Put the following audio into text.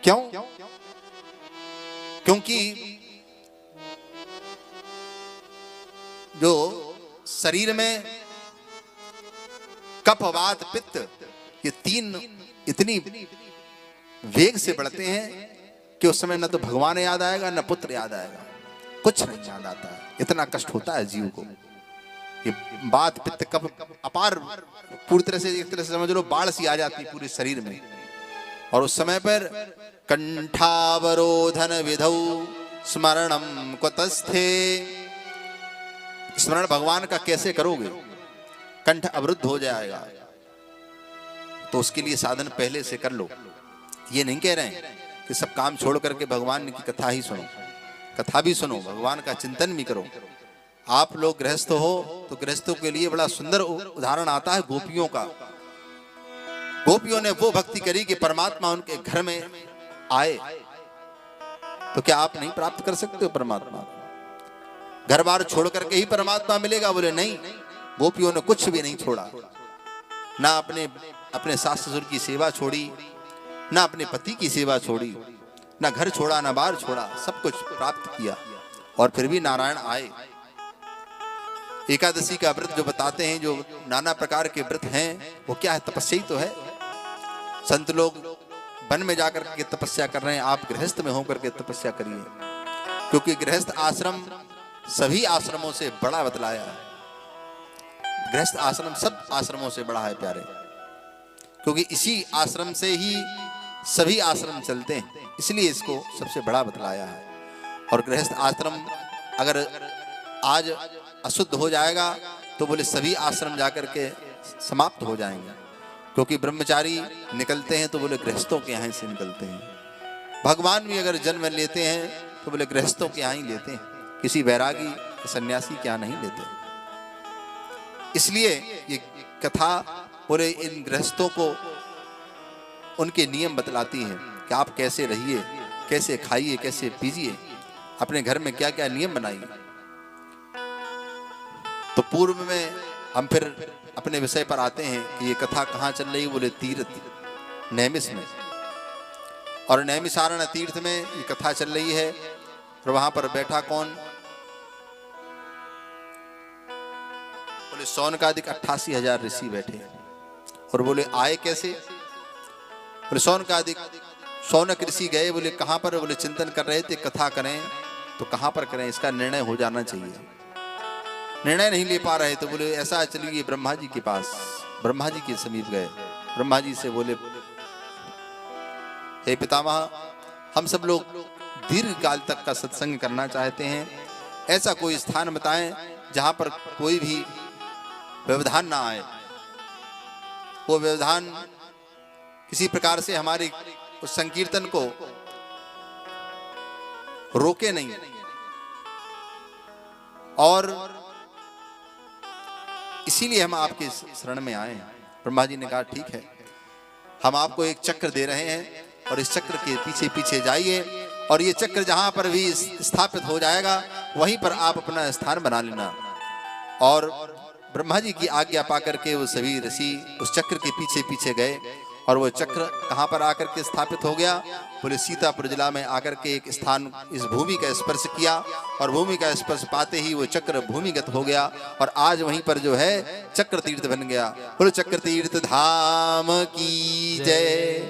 क्यों? क्योंकि जो शरीर में कफ वात पित्त ये तीन इतनी वेग से बढ़ते हैं कि उस समय न तो भगवान याद आएगा न पुत्र याद आएगा, कुछ नहीं याद आता है। इतना कष्ट होता है जीव को। ये वात पित्त कफ अपार पूरी तरह से, एक तरह से समझ लो बाढ़ सी आ जाती है पूरे शरीर में। और उस समय पर कंठावरोधन विधौ स्मरणम कुतस्थे, स्मरण भगवान का कैसे करोगे? कंठ अवरुद्ध हो जाएगा, तो उसके लिए साधन पहले से कर लो। ये नहीं कह रहे हैं कि सब काम छोड़ करके भगवान की कथा ही सुनो, कथा भी सुनो, भगवान का चिंतन भी करो। आप लोग गृहस्थ हो तो गृहस्थों के लिए बड़ा सुंदर उदाहरण आता है गोपियों का। गोपियों ने वो भक्ति करी कि परमात्मा उनके घर में आए। तो क्या आप नहीं प्राप्त कर सकते हो परमात्मा? घर बार छोड़ करके ही परमात्मा मिलेगा? बोले नहीं, गोपियों ने कुछ भी नहीं छोड़ा, ना अपने सास ससुर की सेवा छोड़ी, ना अपने पति की सेवा छोड़ी, ना घर छोड़ा, ना बार छोड़ा, सब कुछ प्राप्त किया। और फिर भी नारायण आए। एकादशी का व्रत जो बताते हैं, जो नाना प्रकार के व्रत हैं, वो क्या है? तपस्या ही तो है। संत लोग वन में जाकर के तपस्या कर रहे हैं, आप गृहस्थ में होकर के तपस्या करिए, क्योंकि गृहस्थ आश्रम सभी आश्रमों से बड़ा बतलाया है। गृहस्थ आश्रम सब आश्रमों से बड़ा है प्यारे, क्योंकि इसी आश्रम से ही सभी आश्रम चलते हैं, इसलिए इसको सबसे बड़ा बतलाया है। और गृहस्थ आश्रम अगर आज अशुद्ध हो जाएगा तो बोले सभी आश्रम जाकर के समाप्त हो जाएंगे, क्योंकि ब्रह्मचारी निकलते हैं तो बोले गृहस्थों के यहाँ से निकलते हैं। भगवान भी अगर जन्म लेते हैं तो बोले गृहस्थों के यहाँ ही लेते हैं, किसी वैरागी सन्यासी के यहाँ नहीं लेते। इसलिए ये कथा बोले इन गृहस्थों को उनके नियम बतलाती है कि आप कैसे रहिए, कैसे खाइए, कैसे पीजिए, अपने घर में क्या क्या नियम बनाइए। तो पूर्व में हम फिर अपने विषय पर आते हैं कि ये कथा कहाँ चल रही है? बोले तीर्थ नैमिष में। और नैमिषारण्य तीर्थ में ये कथा चल रही है। और वहां पर बैठा कौन? बोले सौनकादिक 88,000 ऋषि बैठे। और बोले आए कैसे? बोले सौनक ऋषि गए। बोले कहां पर? बोले चिंतन कर रहे थे, कथा करें तो कहां पर करें, इसका निर्णय हो जाना चाहिए। निर्णय नहीं ले पा रहे तो बोले ऐसा चलिए ब्रह्मा जी के पास, ब्रह्मा जी के समीप गए। ब्रह्मा जी से बोले हे पितामह, हम सब लोग दीर्घ काल तक का सत्संग करना चाहते हैं, ऐसा कोई स्थान बताएं जहां पर कोई भी व्यवधान ना आए, वो व्यवधान किसी प्रकार से हमारे उस संकीर्तन को रोके नहीं। और इसीलिए हम आपके शरण में आए हैं। ब्रह्मा जी ने कहा ठीक है, हम आपको एक चक्र दे रहे हैं और इस चक्र के पीछे पीछे जाइए, और ये चक्र जहां पर भी स्थापित हो जाएगा वहीं पर आप अपना स्थान बना लेना। और ब्रह्मा जी की आज्ञा पाकर के वो सभी ऋषि उस चक्र के पीछे पीछे गए। और वो चक्र कहां पर आकर के स्थापित हो गया? बोले सीतापुर जिला में आकर के एक स्थान इस भूमि का स्पर्श किया, और भूमि का स्पर्श पाते ही वो चक्र भूमिगत हो गया। और आज वहीं पर जो है चक्र तीर्थ बन गया। बोले चक्र तीर्थ धाम की जय।